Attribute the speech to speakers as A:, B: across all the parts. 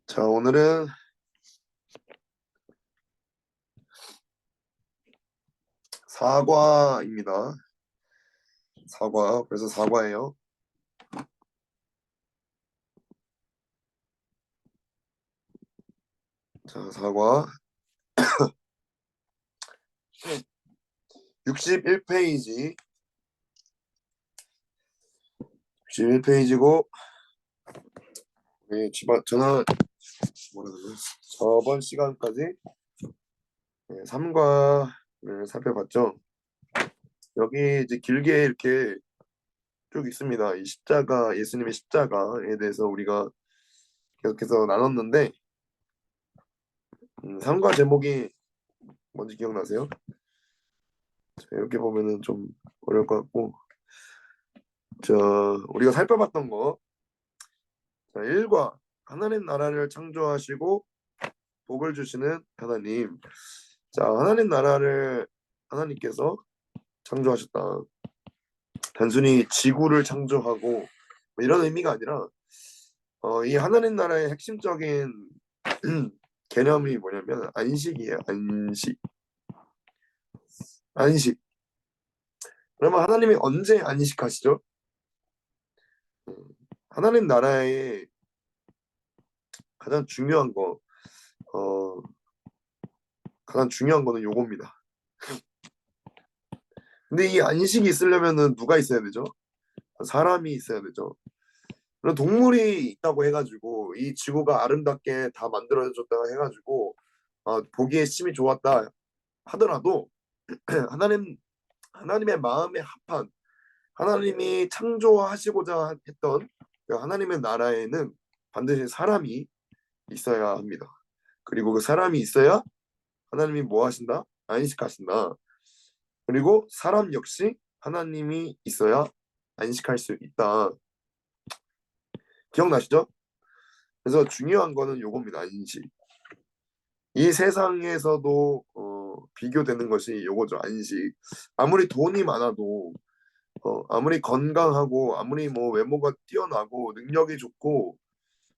A: 자, 오늘은 사과입니다. 사과. 그래서 사과예요. 자, 사과. 61페이지. 61페이지고, 저는 뭐라 그러냐. 저번 시간까지 3과를 살펴봤죠. 여기 이제 길게 이렇게 쭉 있습니다. 이 십자가, 예수님의 십자가에 대해서 우리가 계속해서 나눴는데, 3과 제목이 뭔지 기억나세요? 자, 이렇게 보면은 좀 어려울 것 같고, 우리가 살펴봤던 거, 자, 1과 하나님 나라를 창조하시고 복을 주시는 하나님. 자, 하나님 나라를 하나님께서 창조하셨다. 단순히 지구를 창조하고 뭐 이런 의미가 아니라 이 하나님 나라의 핵심적인 개념이 뭐냐면 안식이에요. 안식. 안식. 그러면 하나님이 언제 안식하시죠? 하나님 나라의 가장 중요한 거, 어, 가장 중요한 거는 요겁니다. 근데 이 안식이 있으려면은 누가 있어야 되죠? 사람이 있어야 되죠. 그런 동물이 있다고 해가지고 이 지구가 아름답게 다 만들어졌다 해가지고 보기에 심이 좋았다 하더라도 하나님 하나님의 마음에 합한 하나님이 창조하시고자 했던 그 하나님의 나라에는 반드시 사람이 있어야 합니다. 그리고 그 사람이 있어야 하나님이 뭐 하신다? 안식하신다. 그리고 사람 역시 하나님이 있어야 안식할 수 있다. 기억나시죠? 그래서 중요한 거는 요겁니다. 안식. 이 세상에서도 비교되는 것이 요거죠. 안식. 아무리 돈이 많아도 아무리 건강하고 아무리 뭐 외모가 뛰어나고 능력이 좋고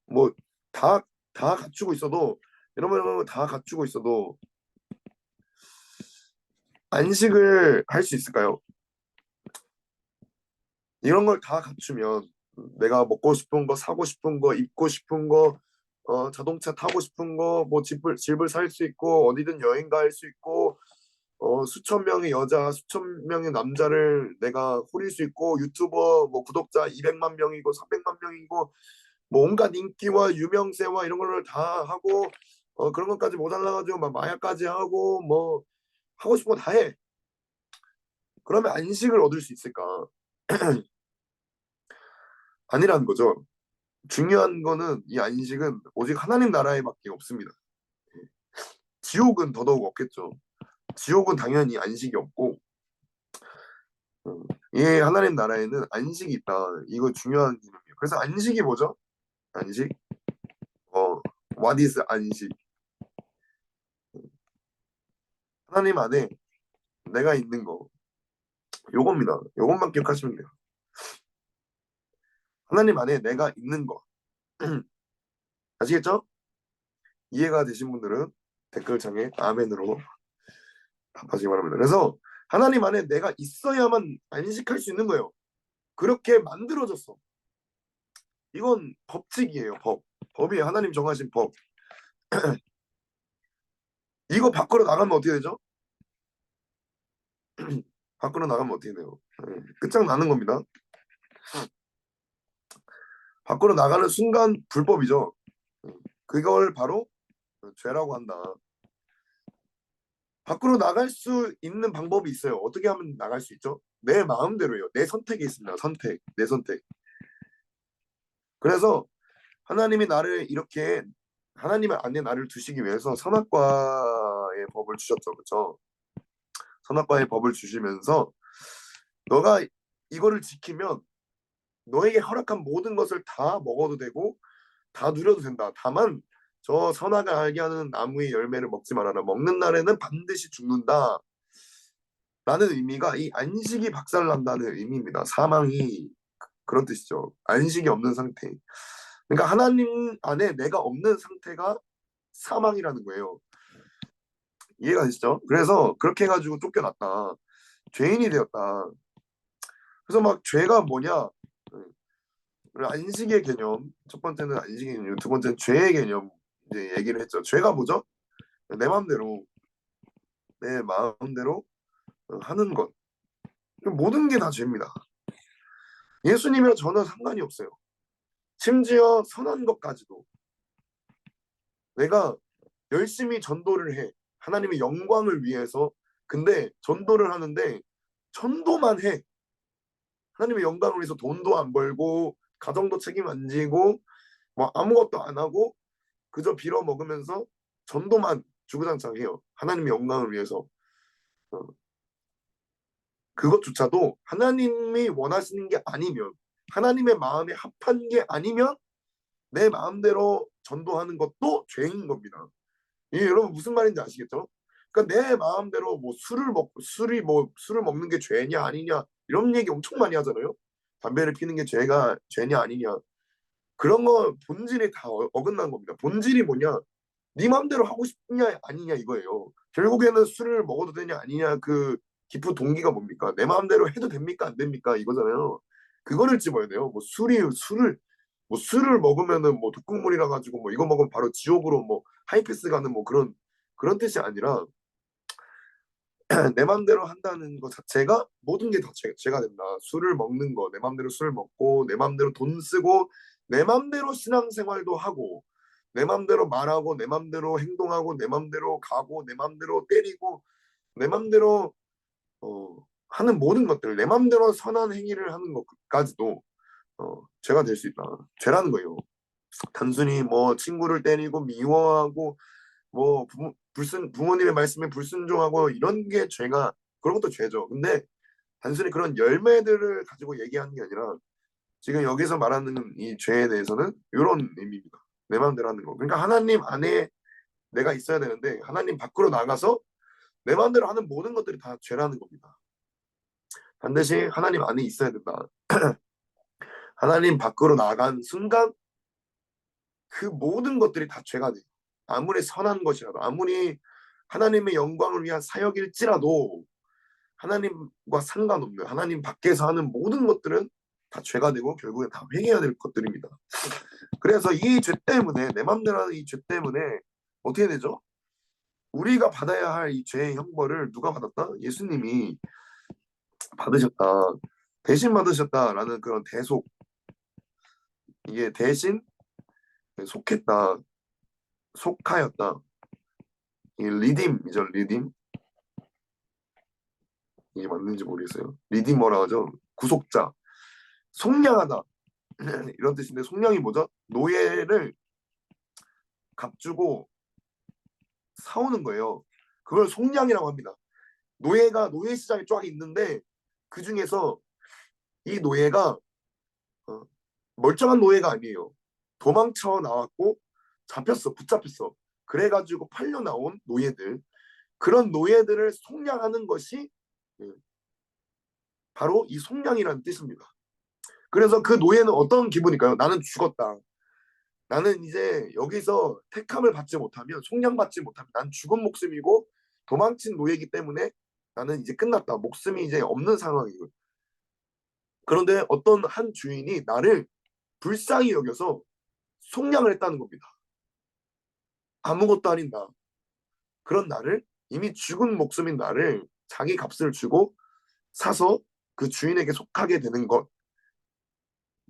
A: 뭐 다 갖추고 있어도 이런 거다 갖추고 있어도 안식을 할 수 있을까요? 이런 걸 다 갖추면 내가 먹고 싶은 거, 사고 싶은 거, 입고 싶은 거, 자동차 타고 싶은 거, 뭐 집을 살 수 있고 어디든 여행 갈 수 있고 수천 명의 여자, 수천 명의 남자를 내가 호릴 수 있고 유튜버 뭐 구독자 200만 명이고 300만 명이고 뭐 온갖 인기와 유명세와 이런 거를 다 하고 그런 것까지 모자라가지고 막 마약까지 하고 뭐 하고 싶은 거 다 해. 그러면 안식을 얻을 수 있을까? 아니라는 거죠. 중요한 거는 이 안식은 오직 하나님 나라에밖에 없습니다. 지옥은 더더욱 없겠죠. 지옥은 당연히 안식이 없고 이 하나님 나라에는 안식이 있다. 이거 중요한 개념이에요. 그래서 안식이 뭐죠? 안식? 어, what is 안식? 하나님 안에 내가 있는 거. 요겁니다. 요것만 기억하시면 돼요. 하나님 안에 내가 있는 거. 아시겠죠? 이해가 되신 분들은 댓글창에 아멘으로 답하시기 바랍니다. 그래서 하나님 안에 내가 있어야만 안식할 수 있는 거예요. 그렇게 만들어졌어. 이건 법칙이에요. 법. 법이 하나님 정하신 법. 이거 밖으로 나가면 어떻게 되죠? 밖으로 나가면 어떻게 돼요? 끝장나는 겁니다. 밖으로 나가는 순간 불법이죠. 그걸 바로 죄라고 한다. 밖으로 나갈 수 있는 방법이 있어요. 어떻게 하면 나갈 수 있죠? 내 마음대로요. 내 선택이 있습니다. 선택. 내 선택. 그래서 하나님이 나를 이렇게 하나님 안에 나를 두시기 위해서 선악과의 법을 주셨죠. 그렇죠? 선악과의 법을 주시면서 너가 이거를 지키면 너에게 허락한 모든 것을 다 먹어도 되고 다 누려도 된다. 다만 저 선악을 알게 하는 나무의 열매를 먹지 말아라. 먹는 날에는 반드시 죽는다. 라는 의미가 이 안식이 박살난다는 의미입니다. 사망이 그런 뜻이죠. 안식이 없는 상태. 그러니까 하나님 안에 내가 없는 상태가 사망이라는 거예요. 이해가 되시죠? 그래서 그렇게 해가지고 쫓겨났다. 죄인이 되었다. 그래서 막 죄가 뭐냐? 안식의 개념. 첫 번째는 안식의 개념, 두 번째는 죄의 개념 이제 얘기를 했죠. 죄가 뭐죠? 내 마음대로 내 마음대로 하는 것. 모든 게 다 죄입니다. 예수님이랑 전혀 상관이 없어요. 심지어 선한 것까지도 내가 열심히 전도를 해. 하나님의 영광을 위해서. 근데 전도를 하는데 전도만 해. 하나님의 영광을 위해서 돈도 안 벌고 가정도 책임 안 지고 뭐 아무것도 안 하고 그저 빌어 먹으면서 전도만 주구장창 해요. 하나님의 영광을 위해서. 어, 그것조차도 하나님이 원하시는 게 아니면 하나님의 마음에 합한 게 아니면 내 마음대로 전도하는 것도 죄인 겁니다. 예, 여러분 무슨 말인지 아시겠죠? 그러니까 내 마음대로 뭐 술을 먹는 게 죄냐 아니냐 이런 얘기 엄청 많이 하잖아요. 담배를 피는 게 죄냐 아니냐 그런 거 본질이 다 어긋난 겁니다. 본질이 뭐냐? 네 마음대로 하고 싶냐 아니냐 이거예요. 결국에는 술을 먹어도 되냐 아니냐 그 깊은 동기가 뭡니까? 내 마음대로 해도 됩니까 안 됩니까 이거잖아요. 그거를 집어야 돼요. 뭐 술을 먹으면은 뭐 독극물이라 가지고 뭐 이거 먹으면 바로 지옥으로 뭐 하이패스 가는 뭐 그런 뜻이 아니라 내 맘대로 한다는 것 자체가 모든 게 다 죄가 된다. 술을 먹는 거, 내 맘대로 술 먹고, 내 맘대로 돈 쓰고, 내 맘대로 신앙생활도 하고, 내 맘대로 말하고, 내 맘대로 행동하고, 내 맘대로 가고, 내 맘대로 때리고, 내 맘대로 하는 모든 것들, 내 맘대로 선한 행위를 하는 것까지도 죄가 될 수 있다. 죄라는 거예요. 단순히 뭐 친구를 때리고 미워하고 뭐 부모님의 말씀에 불순종하고 이런 게 죄가 그런 것도 죄죠. 근데 단순히 그런 열매들을 가지고 얘기하는 게 아니라 지금 여기서 말하는 이 죄에 대해서는 이런 의미입니다. 내 마음대로 하는 거. 그러니까 하나님 안에 내가 있어야 되는데 하나님 밖으로 나가서 내 마음대로 하는 모든 것들이 다 죄라는 겁니다. 반드시 하나님 안에 있어야 된다. 하나님 밖으로 나간 순간 그 모든 것들이 다 죄가 돼요. 아무리 선한 것이라도 아무리 하나님의 영광을 위한 사역일지라도 하나님과 상관없는 하나님 밖에서 하는 모든 것들은 다 죄가 되고 결국엔 다 회개해야 될 것들입니다. 그래서 이 죄 때문에 내 맘대로 하는 이 죄 때문에 어떻게 되죠? 우리가 받아야 할 이 죄의 형벌을 누가 받았다? 예수님이 받으셨다. 대신 받으셨다라는 그런 대속 이게 대신 속했다. 속하였다. 이 리딤이죠. 리딤. 이게 맞는지 모르겠어요. 리디머라 하죠. 구속자. 속량하다. 이런 뜻인데 속량이 뭐죠? 노예를 값주고 사오는 거예요. 그걸 속량이라고 합니다. 노예 시장이 쫙 있는데 그 중에서 이 노예가 어, 멀쩡한 노예가 아니에요. 도망쳐 나왔고 붙잡혔어. 그래가지고 팔려 나온 노예들. 그런 노예들을 속량하는 것이 예, 바로 이 속량이라는 뜻입니다. 그래서 그 노예는 어떤 기분일까요? 나는 죽었다. 나는 이제 여기서 택함을 받지 못하면 속량받지 못하면 난 죽은 목숨이고 도망친 노예이기 때문에 나는 이제 끝났다. 목숨이 이제 없는 상황이고. 그런데 어떤 한 주인이 나를 불쌍히 여겨서 속량을 했다는 겁니다. 아무것도 아닌 나. 그런 나를 이미 죽은 목숨인 나를 자기 값을 주고 사서 그 주인에게 속하게 되는 것.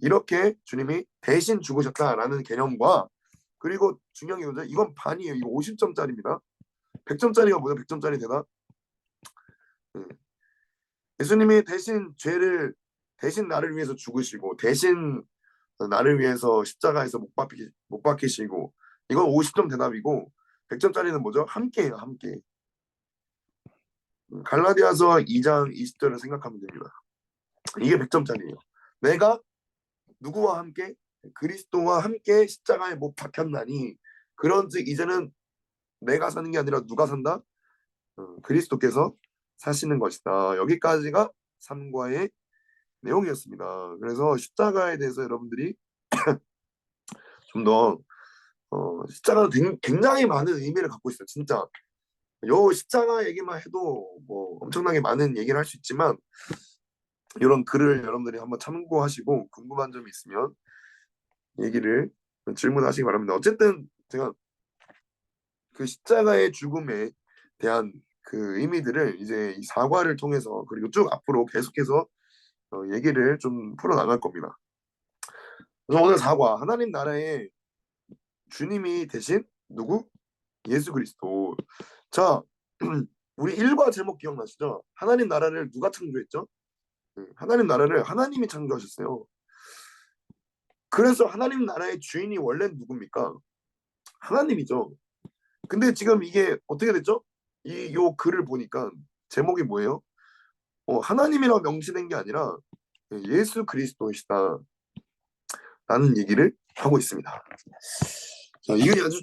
A: 이렇게 주님이 대신 죽으셨다라는 개념과 그리고 중요한 게 뭐죠? 이건 반이에요. 이거 50점짜리입니다. 100점짜리가 뭐죠? 100점짜리 대답. 예수님이 대신 나를 위해서 죽으시고 대신 나를 위해서 십자가에서 못 박히시고 이건 50점 대답이고 100점짜리는 뭐죠? 함께예요. 함께. 갈라디아서 2장 20절을 생각하면 됩니다. 이게 100점짜리예요. 내가 누구와 함께 그리스도와 함께 십자가에 못 박혔나니 그런즉 이제는 내가 사는 게 아니라 누가 산다? 그리스도께서 사시는 것이다. 여기까지가 3과의 내용이었습니다. 그래서 십자가에 대해서 여러분들이 좀 더 십자가는 굉장히 많은 의미를 갖고 있어요. 진짜 요 십자가 얘기만 해도 뭐 엄청나게 많은 얘기를 할 수 있지만 이런 글을 여러분들이 한번 참고하시고 궁금한 점이 있으면 얘기를 질문하시기 바랍니다. 어쨌든 제가 그 십자가의 죽음에 대한 그 의미들을 이제 이 사과를 통해서 그리고 쭉 앞으로 계속해서 얘기를 좀 풀어나갈 겁니다. 그래서 오늘 사과, 하나님 나라의 주님이 되신 누구? 예수 그리스도. 자, 우리 일과 제목 기억나시죠? 하나님 나라를 누가 창조했죠? 하나님 나라를 하나님이 창조하셨어요. 그래서 하나님 나라의 주인이 원래 누굽니까? 하나님이죠. 근데 지금 이게 어떻게 됐죠? 요 글을 보니까 제목이 뭐예요? 하나님이라고 명시된 게 아니라 예수 그리스도이시다라는 얘기를 하고 있습니다. 자, 이게 아주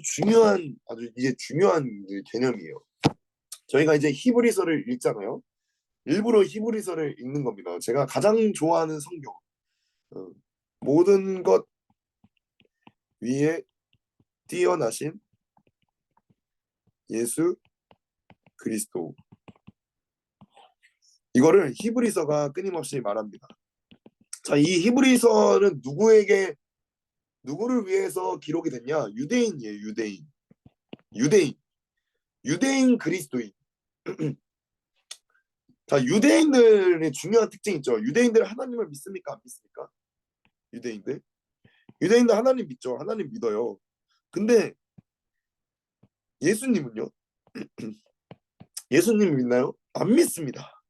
A: 이게 중요한 개념이에요. 저희가 이제 히브리서를 읽잖아요. 일부러 히브리서를 읽는 겁니다. 제가 가장 좋아하는 성경. 어, 모든 것 위에 뛰어나신 예수 그리스도. 이거를 히브리서가 끊임없이 말합니다. 자, 이 히브리서는 누구를 위해서 기록이 됐냐? 유대인이에요, 유대인. 유대인. 유대인 그리스도인. 자, 유대인들의 중요한 특징이 있죠. 유대인들 하나님을 믿습니까? 안 믿습니까? 유대인들. 유대인들 하나님 믿죠. 하나님 믿어요. 근데 예수님은요? 예수님 믿나요? 안 믿습니다.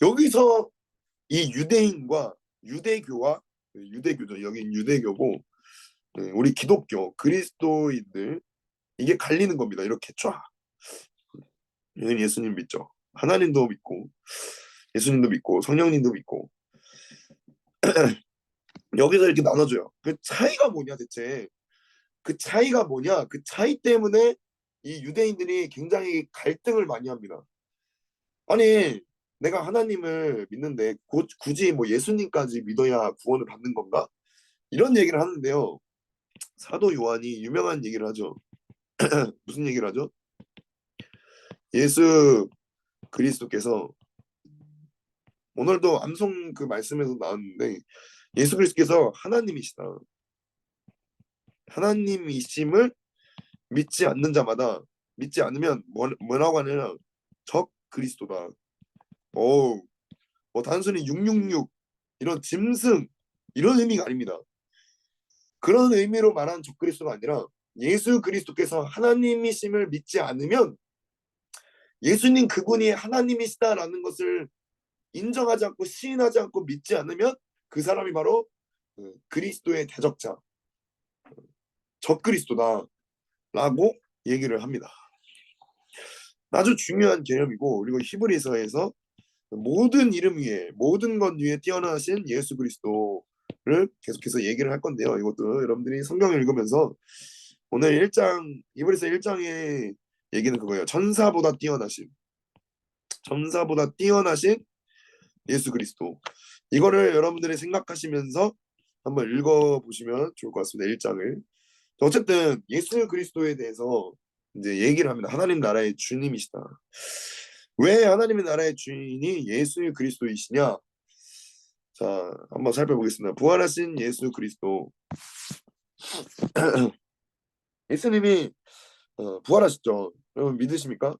A: 여기서 이 유대인과 유대교와 유대교죠. 여긴 유대교고 우리 기독교 그리스도인들 이게 갈리는 겁니다. 이렇게 쫙. 여기는 예수님 믿죠. 하나님도 믿고 예수님도 믿고 성령님도 믿고 여기서 이렇게 나눠줘요. 그 차이가 뭐냐 대체? 그 차이가 뭐냐? 그 차이 때문에 이 유대인들이 굉장히 갈등을 많이 합니다. 아니 내가 하나님을 믿는데 굳이 뭐 예수님까지 믿어야 구원을 받는 건가? 이런 얘기를 하는데요. 사도 요한이 유명한 얘기를 하죠. 무슨 얘기를 하죠? 예수 그리스도께서 오늘도 암송 그 말씀에서 나왔는데 예수 그리스도께서 하나님이시다. 하나님이심을 믿지 않는 자마다 믿지 않으면 뭐라고 하느냐? 적 그리스도다. 오, 뭐 단순히 666 이런 짐승 이런 의미가 아닙니다. 그런 의미로 말하는 적 그리스도가 아니라 예수 그리스도께서 하나님이심을 믿지 않으면 예수님 그분이 하나님이시다라는 것을 인정하지 않고 시인하지 않고 믿지 않으면 그 사람이 바로 그리스도의 대적자, 적그리스도다라고 얘기를 합니다. 아주 중요한 개념이고 그리고 히브리서에서 모든 이름 위에 모든 것 위에 뛰어나신 예수 그리스도를 계속해서 얘기를 할 건데요. 이것도 여러분들이 성경을 읽으면서 오늘 1장 히브리서 1장의 얘기는 그거예요. 천사보다 뛰어나신 예수 그리스도. 이거를 여러분들이 생각하시면서 한번 읽어보시면 좋을 것 같습니다. 1장을. 어쨌든 예수 그리스도에 대해서 이제 얘기를 합니다. 하나님 나라의 주님이시다. 왜 하나님의 나라의 주인이 예수 그리스도이시냐? 자, 한번 살펴보겠습니다. 부활하신 예수 그리스도. 예수님이 부활하셨죠. 여러분 믿으십니까?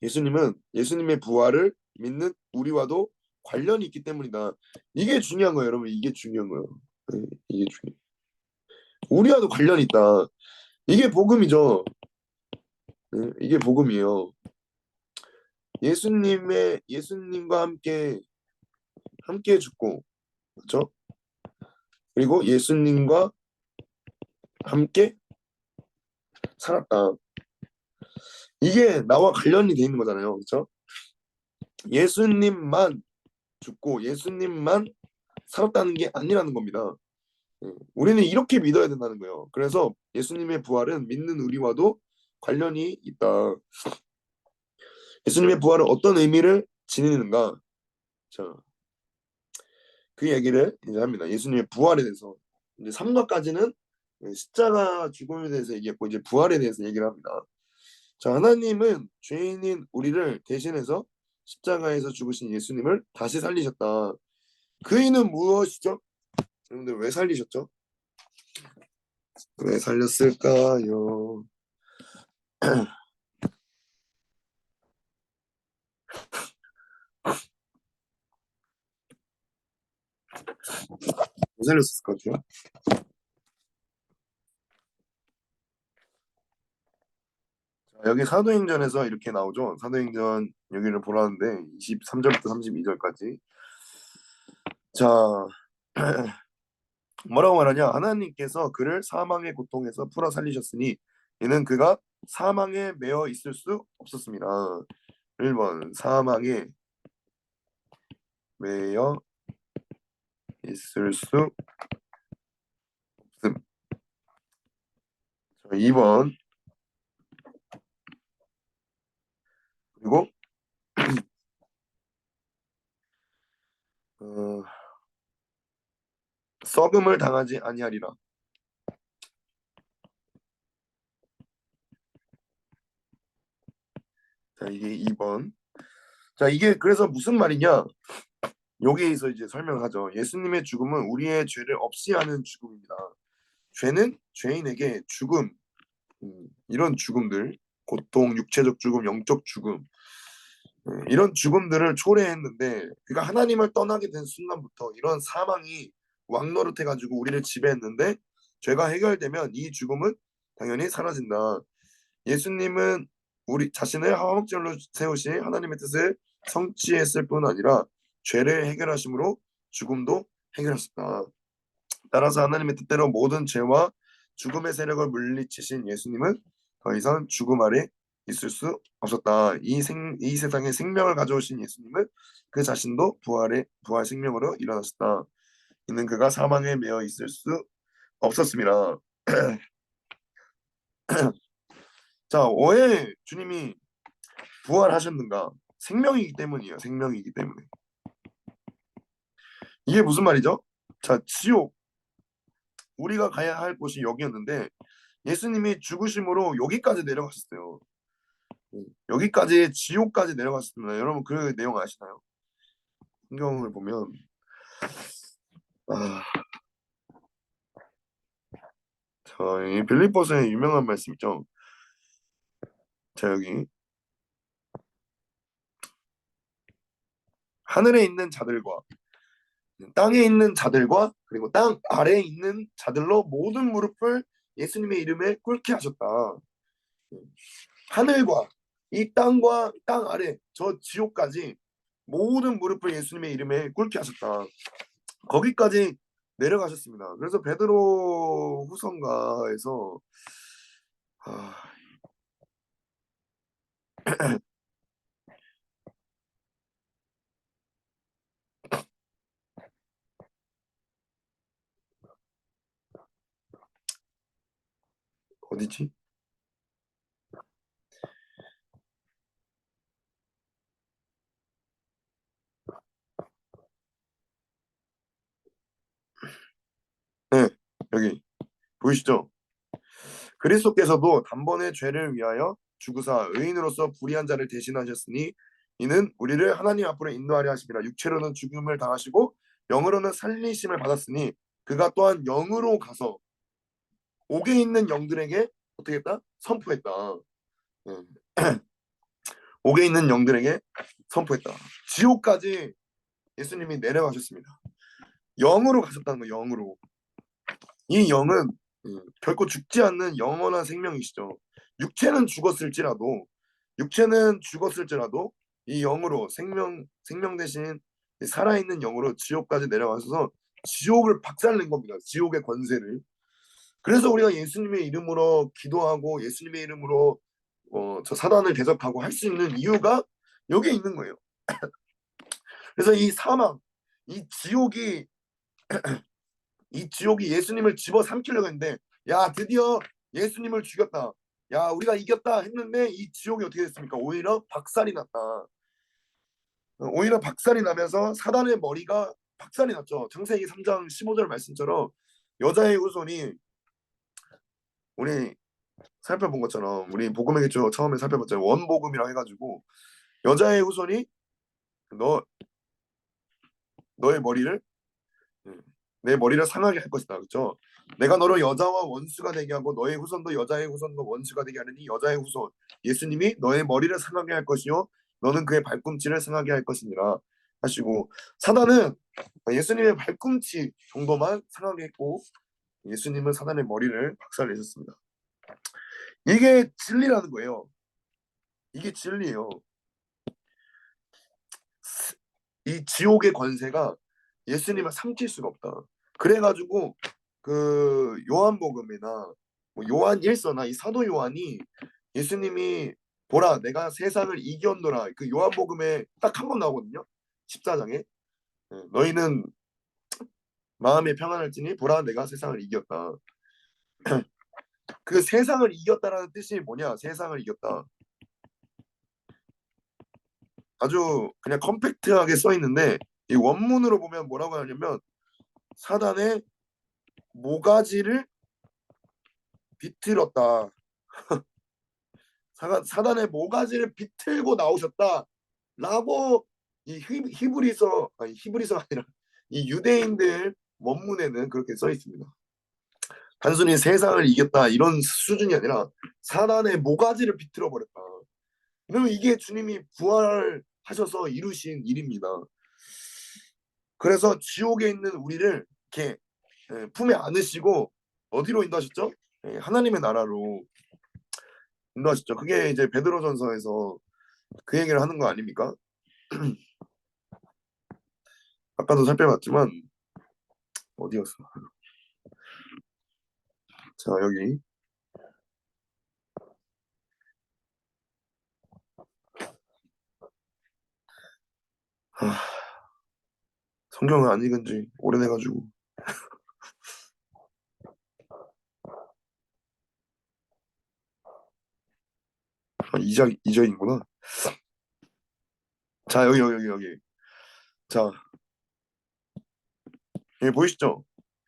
A: 예수님의 부활을 믿는 우리와도 관련이 있기 때문이다. 이게 중요한 거예요, 여러분. 이게 중요한 거예요. 네, 이게 중요해요. 우리와도 관련이 있다. 이게 복음이죠. 네, 이게 복음이에요. 예수님과 함께 죽고, 그렇죠? 그리고 예수님과 함께 살았다. 이게 나와 관련이 돼 있는 거잖아요, 그렇죠? 예수님만 죽고 예수님만 살았다는 게 아니라는 겁니다. 우리는 이렇게 믿어야 된다는 거예요. 그래서 예수님의 부활은 믿는 우리와도 관련이 있다. 예수님의 부활은 어떤 의미를 지니는가? 자, 그 얘기를 이제 합니다. 예수님의 부활에 대해서. 이제 3과까지는 십자가 죽음에 대해서 얘기했고 이제 부활에 대해서 얘기를 합니다. 자, 하나님은 죄인인 우리를 대신해서 십자가에서 죽으신 예수님을 다시 살리셨다. 그 이유는 무엇이죠? 여러분들 왜 살리셨죠? 왜 살렸을까요? 왜 살렸을 것 같아요? 자, 여기 사도행전에서 이렇게 나오죠. 사도행전 여기를 보라는데 23절부터 32절까지. 자, 뭐라고 말하냐? 하나님께서 그를 사망의 고통에서 풀어 살리셨으니 이는 그가 사망에 매어 있을 수 없었습니다. 1번 사망에 매여 있을 수 없음. 자, 2번 그리고 어, 썩음을 당하지 아니하리라. 자, 이게 2번. 자, 이게 그래서 무슨 말이냐? 여기에서 이제 설명하죠. 예수님의 죽음은 우리의 죄를 없이 하는 죽음입니다. 죄는 죄인에게 죽음, 이런 죽음들, 고통, 육체적 죽음, 영적 죽음, 이런 죽음들을 초래했는데, 그러니까 하나님을 떠나게 된 순간부터 이런 사망이 왕노릇해가지고 우리를 지배했는데, 죄가 해결되면 이 죽음은 당연히 사라진다. 예수님은 우리 자신을 화목제물로 세우시 하나님의 뜻을 성취했을 뿐 아니라 죄를 해결하심으로 죽음도 해결하셨다. 따라서 하나님의 뜻대로 모든 죄와 죽음의 세력을 물리치신 예수님은 더 이상 죽음 아래 있을 수 없었다. 이 세상에 생명을 가져오신 예수님은 그 자신도 부활 생명으로 일어나셨다. 이는 그가 사망에 매어 있을 수 없었습니다. 자, 왜 주님이 부활하셨는가? 생명이기 때문이에요. 생명이기 때문에. 이게 무슨 말이죠? 자, 지옥. 우리가 가야 할 곳이 여기였는데 예수님이 죽으심으로 여기까지 내려가셨어요. 여기까지 지옥까지 내려가셨습니다. 여러분 그 내용 아시나요? 성경을 보면 아, 자, 이 빌립보서의 유명한 말씀 있죠. 자, 여기 하늘에 있는 자들과 땅에 있는 자들과 그리고 땅 아래에 있는 자들로 모든 무릎을 예수님의 이름에 꿇게 하셨다. 하늘과 이 땅과 땅 아래 저 지옥까지 모든 무릎을 예수님의 이름에 꿇게 하셨다. 거기까지 내려가셨습니다. 그래서 베드로 후서가에서 아, 어디지? 네, 여기 보이시죠? 그리스도께서도 단번에 죄를 위하여 죽으사 의인으로서 불의한 자를 대신하셨으니 이는 우리를 하나님 앞으로 인도하려 하심이라. 육체로는 죽음을 당하시고 영으로는 살리심을 받았으니 그가 또한 영으로 가서 옥에 있는 영들에게 어떻게 했다? 선포했다. 예. 옥에 있는 영들에게 선포했다. 지옥까지 예수님이 내려가셨습니다. 영으로 가셨다는 거예요. 영으로. 이 영은 결코 죽지 않는 영원한 생명이시죠. 육체는 죽었을지라도 이 영으로 생명 대신 살아있는 영으로 지옥까지 내려가셔서 지옥을 박살낸 겁니다. 지옥의 권세를. 그래서 우리가 예수님의 이름으로 기도하고 예수님의 이름으로 저 사단을 대적하고 할 수 있는 이유가 여기에 있는 거예요. 그래서 이 사망, 이 지옥이 이 지옥이 예수님을 집어삼키려고 했는데 야 드디어 예수님을 죽였다. 야 우리가 이겼다 했는데 이 지옥이 어떻게 됐습니까? 오히려 박살이 났다. 오히려 박살이 나면서 사단의 머리가 박살이 났죠. 창세기 3장 15절 말씀처럼 여자의 후손이 우리 살펴본 것처럼 우리 복음의 기초 처음에 살펴봤잖아요. 원복음이라고 해가지고 여자의 후손이 너 너의 머리를 내 머리를 상하게 할 것이다. 그렇죠? 내가 너를 여자와 원수가 되게 하고 너의 후손도 여자의 후손도 원수가 되게 하느니 여자의 후손 예수님이 너의 머리를 상하게 할 것이요 너는 그의 발꿈치를 상하게 할 것이니라 하시고 사단은 예수님의 발꿈치 정도만 상하게 했고 예수님은 사단의 머리를 박살내셨습니다. 이게 진리라는 거예요. 이게 진리예요. 이 지옥의 권세가 예수님을 삼킬 수가 없다. 그래가지고 그 요한복음이나 뭐 요한 1서나 이 사도 요한이 예수님이 보라 내가 세상을 이겼노라 그 요한복음에 딱 한 번 나오거든요. 14장에 너희는 마음의 평안할지니 보라 내가 세상을 이겼다. 그 세상을 이겼다라는 뜻이 뭐냐? 세상을 이겼다. 아주 그냥 컴팩트하게 써 있는데 이 원문으로 보면 뭐라고 하냐면 사단의 모가지를 비틀었다. 사단의 모가지를 비틀고 나오셨다라고 이 히브리서 아니 히브리서가 아니라 이 유대인들 원문에는 그렇게 써 있습니다. 단순히 세상을 이겼다 이런 수준이 아니라 사단의 모가지를 비틀어 버렸다. 그러면 이게 주님이 부활하셔서 이루신 일입니다. 그래서 지옥에 있는 우리를 이렇게 품에 안으시고 어디로 인도하셨죠? 하나님의 나라로 인도하셨죠. 그게 이제 베드로전서에서 그 얘기를 하는 거 아닙니까? 아까도 살펴봤지만 어디였어? 자 여기 하, 성경을 안 읽은 지 오래돼가지고 2장이구나. 자 여기 자 여기 보이시죠?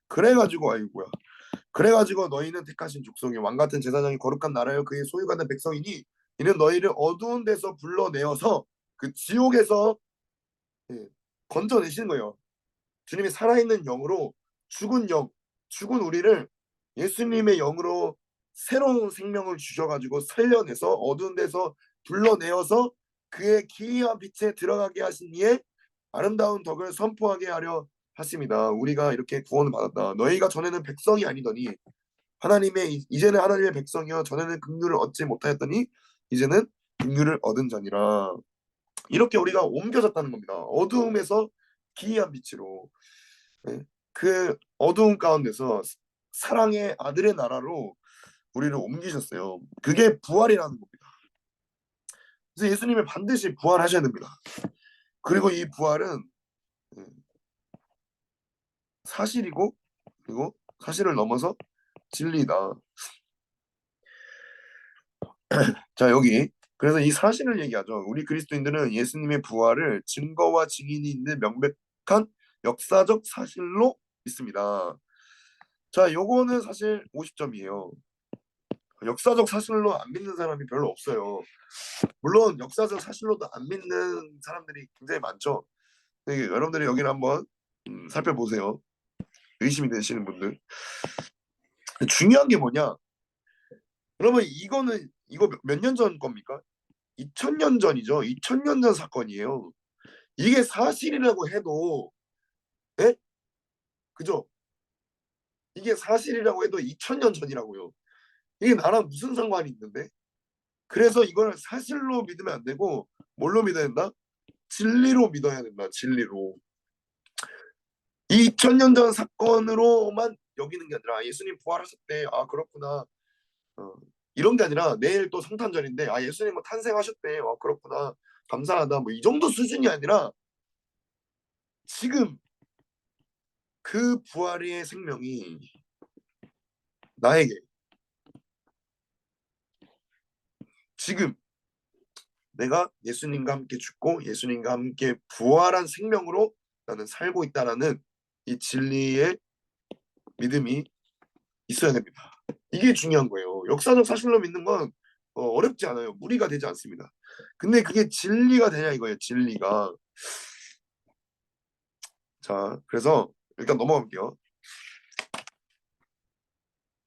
A: 그래가지고 아이고야 그래가지고 너희는 택하신 족속이 왕같은 제사장이 거룩한 나라여 그의 소유가 된 백성이니 이는 너희를 어두운 데서 불러내어서 그 지옥에서 건져내시는 거예요. 주님이 살아있는 영으로 죽은 우리를 예수님의 영으로 새로운 생명을 주셔가지고 살려내서 어두운 데서 불러내어서 그의 기이한 빛에 들어가게 하신 이의 아름다운 덕을 선포하게 하려 하십니다. 우리가 이렇게 구원을 받았다. 너희가 전에는 백성이 아니더니 이제는 하나님의 백성이여 전에는 긍휼을 얻지 못하였더니 이제는 긍휼을 얻은 자니라. 이렇게 우리가 옮겨졌다는 겁니다. 어두움에서 기이한 빛으로 그 어두운 가운데서 사랑의 아들의 나라로 우리를 옮기셨어요. 그게 부활이라는 겁니다. 그래서 예수님은 반드시 부활하셔야 됩니다. 그리고 이 부활은 사실이고 그리고 사실을 넘어서 진리다. 자 여기 그래서 이 사실을 얘기하죠. 우리 그리스도인들은 예수님의 부활을 증거와 증인이 있는 명백한 역사적 사실로 믿습니다. 자 요거는 사실 50점이에요. 역사적 사실로 안 믿는 사람이 별로 없어요. 물론 역사적 사실로도 안 믿는 사람들이 굉장히 많죠. 여러분들이 여기를 한번 살펴보세요. 의심이 되시는 분들. 중요한 게 뭐냐? 그러면 이거 몇 년 전 겁니까? 2000년 전이죠. 2000년 전 사건이에요. 이게 사실이라고 해도 예? 그죠? 이게 사실이라고 해도 2000년 전이라고요. 이게 나랑 무슨 상관이 있는데? 그래서 이걸 사실로 믿으면 안 되고 뭘로 믿어야 된다? 진리로 믿어야 된다. 진리로. 2000년 전 사건으로만 여기는 게 아니라 예수님 부활하셨대. 아 그렇구나. 어, 이런 게 아니라 내일 또 성탄절인데 아 예수님 뭐 탄생하셨대. 아 그렇구나. 감사하다. 뭐 이 정도 수준이 아니라 지금 그 부활의 생명이 나에게 지금 내가 예수님과 함께 죽고 예수님과 함께 부활한 생명으로 나는 살고 있다라는 이 진리의 믿음이 있어야 됩니다. 이게 중요한 거예요. 역사적 사실로 믿는 건 어렵지 않아요. 무리가 되지 않습니다. 근데 그게 진리가 되냐 이거예요. 진리가. 자, 그래서 일단 넘어가 볼게요.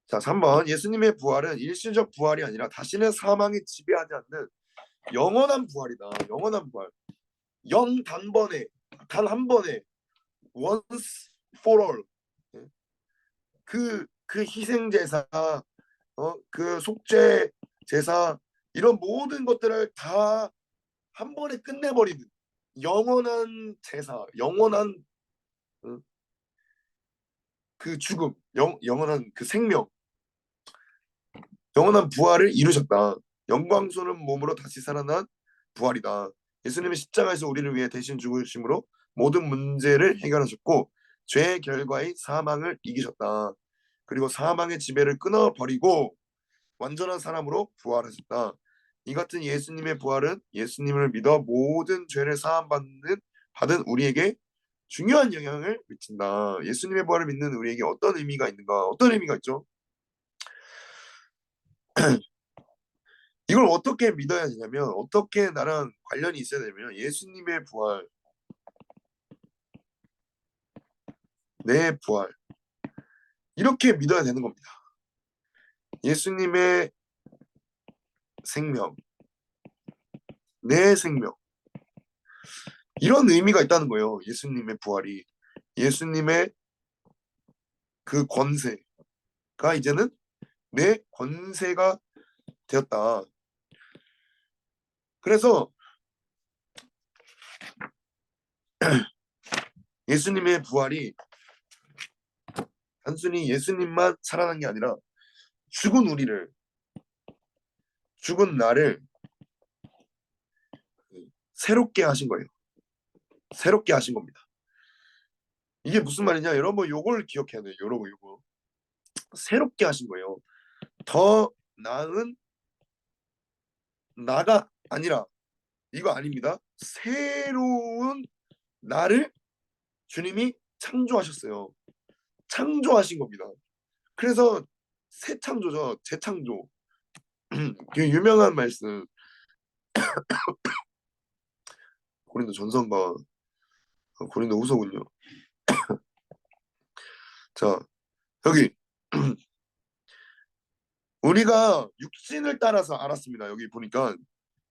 A: 자, 3번. 예수님의 부활은 일시적 부활이 아니라 다시는 사망이 지배하지 않는 영원한 부활이다. 영원한 부활. 영 단번에, 단 한 번에, once for all. 그 희생 제사, 그 속죄 제사, 이런 모든 것들을 다 한 번에 끝내버리는 영원한 제사, 영원한 그 죽음, 영원한 그 생명, 영원한 부활을 이루셨다. 영광스러운 몸으로 다시 살아난 부활이다. 예수님이 십자가에서 우리를 위해 대신 죽으심으로 모든 문제를 해결하셨고 죄의 결과의 사망을 이기셨다. 그리고 사망의 지배를 끊어버리고 완전한 사람으로 부활하셨다. 이 같은 예수님의 부활은 예수님을 믿어 모든 죄를 받은 우리에게 중요한 영향을 미친다. 예수님의 부활을 믿는 우리에게 어떤 의미가 있는가? 어떤 의미가 있죠? 이걸 어떻게 믿어야 되냐면 어떻게 나랑 관련이 있어야 되냐면 예수님의 부활, 내 부활 이렇게 믿어야 되는 겁니다. 예수님의 생명, 내 생명 이런 의미가 있다는 거예요. 예수님의 부활이 예수님의 그 권세가 이제는 내 권세가 되었다. 그래서 예수님의 부활이 단순히 예수님만 살아난 게 아니라 죽은 우리를, 죽은 나를 새롭게 하신 거예요. 새롭게 하신 겁니다. 이게 무슨 말이냐? 여러분 요걸 기억해야 돼요. 여러분 요거. 새롭게 하신 거예요. 더 나은 나가 아니라 이거 아닙니다. 새로운 나를 주님이 창조하셨어요. 창조하신 겁니다. 그래서 새 창조죠. 재창조. 그 유명한 말씀 고린도 전서인가 고린도 후서군요. 자, 여기 우리가 육신을 따라서 알았습니다. 여기 보니까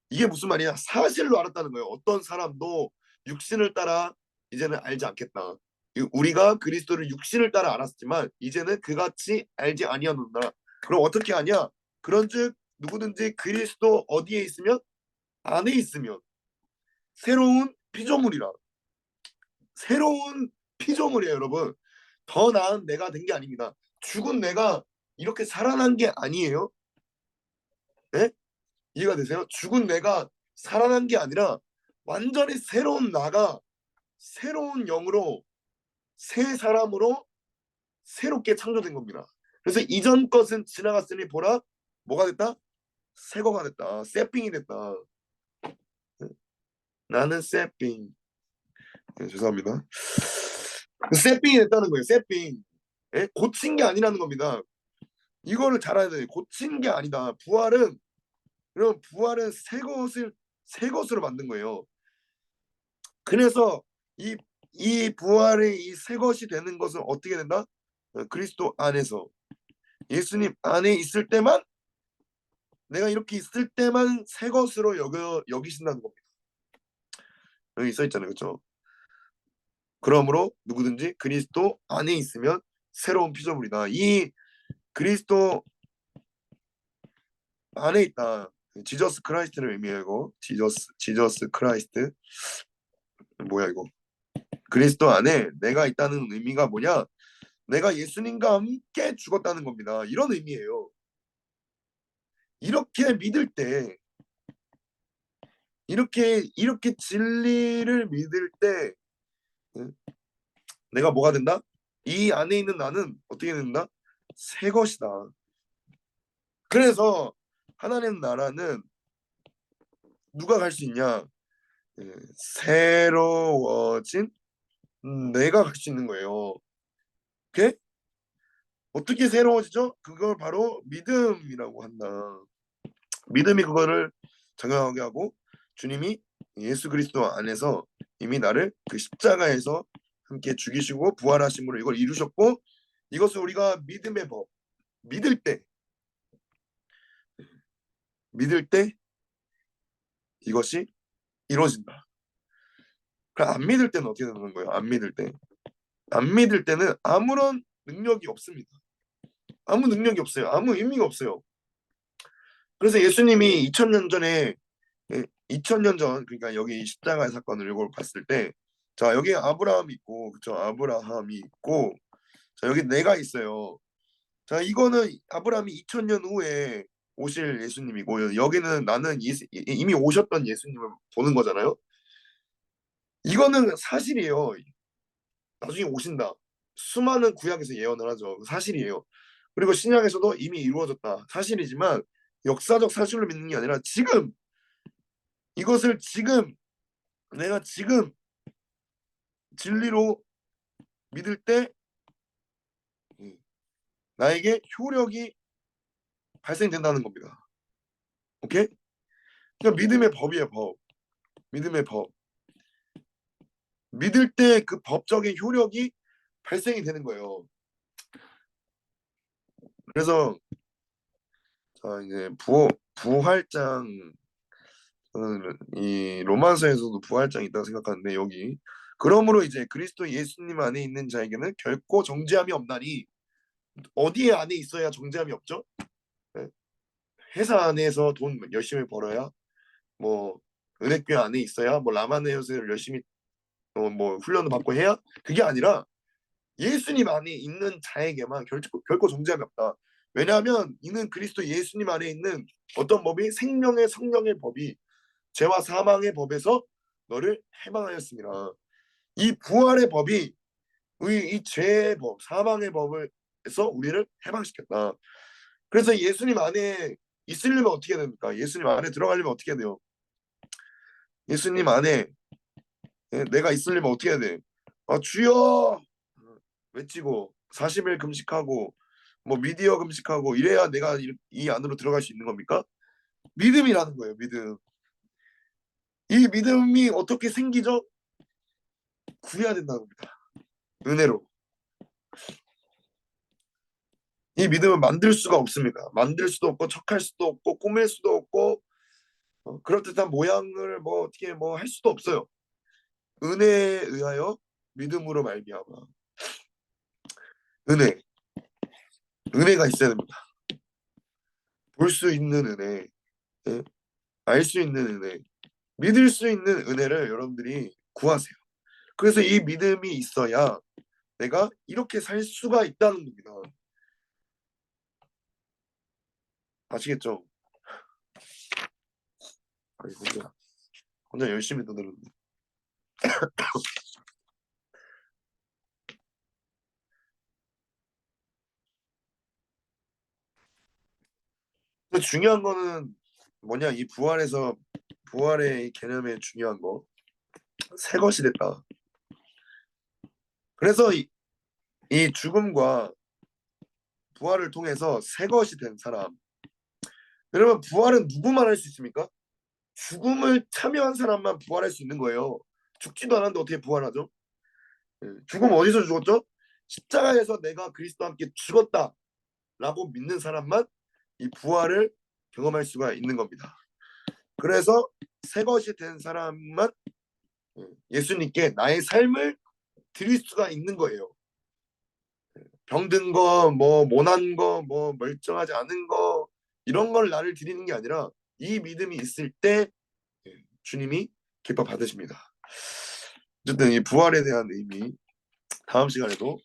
A: 이게 무슨 말이냐? 사실로 알았다는 거예요. 어떤 사람도 육신을 따라 이제는 알지 않겠다. 우리가 그리스도를 육신을 따라 알았지만 이제는 그같이 알지 아니하노라. 그럼 어떻게 하냐? 그런즉 누구든지 그리스도 어디에 있으면 안에 있으면 새로운 피조물이라. 새로운 피조물이에요, 여러분. 더 나은 내가 된 게 아닙니다. 죽은 내가 이렇게 살아난 게 아니에요. 네? 이해가 되세요? 죽은 내가 살아난 게 아니라 완전히 새로운 나가 새로운 영으로 새 사람으로 새롭게 창조된 겁니다. 그래서 이전 것은 지나갔으니 보라 뭐가 됐다? 새 거가 됐다. 새삥이 됐다. 나는 새삥. 네, 죄송합니다. 새삥이 됐다는 거예요. 새삥. 예? 고친 게 아니라는 겁니다. 이거를 잘 알아야 돼요. 고친 게 아니다. 부활은 새 것으로 만든 거예요. 그래서 이 부활의 이 새 것이 되는 것은 어떻게 된다? 그리스도 안에서 예수님 안에 있을 때만 내가 이렇게 있을 때만 새 것으로 여기신다는 겁니다. 여기 써 있잖아요, 그렇죠? 그러므로 누구든지 그리스도 안에 있으면 새로운 피조물이다. 이 그리스도 안에 있다. 지저스 크라이스트를 의미해요. 이거 지저스 크라이스트 뭐야 이거? 그리스도 안에 내가 있다는 의미가 뭐냐? 내가 예수님과 함께 죽었다는 겁니다. 이런 의미예요. 이렇게 믿을 때 이렇게 진리를 믿을 때 내가 뭐가 된다? 이 안에 있는 나는 어떻게 된다? 새 것이다. 그래서 하나님 나라는 누가 갈 수 있냐? 새로워진 내가 갈 수 있는 거예요. 오케이? 어떻게 새로워지죠? 그걸 바로 믿음이라고 한다. 믿음이 그거를 장악하게 하고, 주님이 예수 그리스도 안에서 이미 나를 그 십자가에서 함께 죽이시고 부활하심으로 이걸 이루셨고, 이것을 우리가 믿음의 법, 믿을 때 믿을 때 이것이 이루어진다. 그럼 안 믿을 때는 어떻게 되는 거예요? 안 믿을 때, 안 믿을 때는 아무런 능력이 없습니다. 아무 능력이 없어요. 아무 의미가 없어요. 그래서 예수님이 2000년 전에, 2000년 전, 그러니까 여기 십자가의 사건을 이걸 봤을 때, 자 여기 아브라함이 있고, 그쵸? 아브라함이 있고, 자 여기 내가 있어요. 자 이거는 아브라함이 2000년 후에 오실 예수님이고, 여기는 나는 이미 오셨던 예수님을 보는 거잖아요. 이거는 사실이에요. 나중에 오신다. 수많은 구약에서 예언을 하죠. 사실이에요. 그리고 신약에서도 이미 이루어졌다. 사실이지만 역사적 사실로 믿는 게 아니라 지금, 이것을 지금, 내가 지금 진리로 믿을 때 나에게 효력이 발생된다는 겁니다. 오케이? 그러니까 믿음의 법이에요. 법. 믿음의 법. 믿을 때 그 법적인 효력이 발생이 되는 거예요. 그래서 자 이제 부활장, 저는 이 로마서에서도 부활장이 있다고 생각하는데, 여기 그러므로 이제 그리스도 예수님 안에 있는 자에게는 결코 정죄함이 없나니. 어디에 안에 있어야 정죄함이 없죠? 네? 회사 안에서 돈 열심히 벌어야, 뭐 은행교 안에 있어야, 뭐 라마네요스를 열심히 뭐 훈련을 받고 해야, 그게 아니라 예수님 안에 있는 자에게만 결코 정죄함이 없다. 왜냐하면 이는 그리스도 예수님 안에 있는 어떤 법이, 생명의 성령의 법이 죄와 사망의 법에서 너를 해방하였습니다. 이 부활의 법이 이 죄의 법, 사망의 법에서 우리를 해방시켰다. 그래서 예수님 안에 있으려면 어떻게 됩니까? 예수님 안에 들어가려면 어떻게 돼요? 예수님 안에 내가 있으려면 어떻게 해야 돼? 주여 외치고 40일 금식하고 뭐 미디어 금식하고 이래야 내가 이 안으로 들어갈 수 있는 겁니까? 믿음이라는 거예요. 믿음. 이 믿음이 어떻게 생기죠? 구해야 된다는 겁니다. 은혜로. 이 믿음을 만들 수가 없습니다. 만들 수도 없고 척할 수도 없고 꾸밀 수도 없고, 그럴듯한 모양을 뭐 어떻게 뭐 할 수도 없어요. 은혜에 의하여 믿음으로 말미암아. 은혜, 은혜가 있어야 됩니다. 볼 수 있는 은혜, 예? 알 수 있는 은혜, 믿을 수 있는 은혜를 여러분들이 구하세요. 그래서 이 믿음이 있어야 내가 이렇게 살 수가 있다는 겁니다. 아시겠죠? 아니, 혼자 열심히 떠들었는데. 근데 중요한 거는 뭐냐, 이 부활의 개념의 중요한 거, 새 것이 됐다. 그래서 이 죽음과 부활을 통해서 새 것이 된 사람. 여러분, 부활은 누구만 할 수 있습니까? 죽음을 참여한 사람만 부활할 수 있는 거예요. 죽지도 않았는데 어떻게 부활하죠? 죽음 어디서 죽었죠? 십자가에서 내가 그리스도와 함께 죽었다라고 믿는 사람만 이 부활을 경험할 수가 있는 겁니다. 그래서 새 것이 된 사람만 예수님께 나의 삶을 드릴 수가 있는 거예요. 병든 거, 뭐 모난 거, 뭐 멀쩡하지 않은 거, 이런 걸 나를 드리는 게 아니라 이 믿음이 있을 때 주님이 기뻐 받으십니다. 어쨌든 이 부활에 대한 의미, 다음 시간에도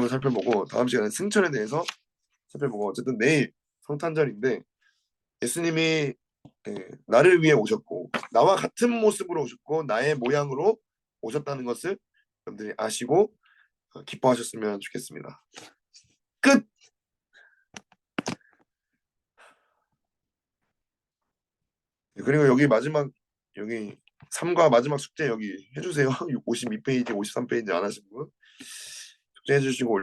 A: 살펴보고, 다음 시간에 승천에 대해서 살펴보고, 어쨌든 내일 성탄절인데 예수님이 나를 위해 오셨고 나와 같은 모습으로 오셨고 나의 모양으로 오셨다는 것을 여러분들이 아시고 기뻐하셨으면 좋겠습니다. 끝. 그리고 여기 마지막, 여기 3과 마지막 숙제 여기 해주세요. 52페이지 53페이지 안 하신 분 숙제 해주시고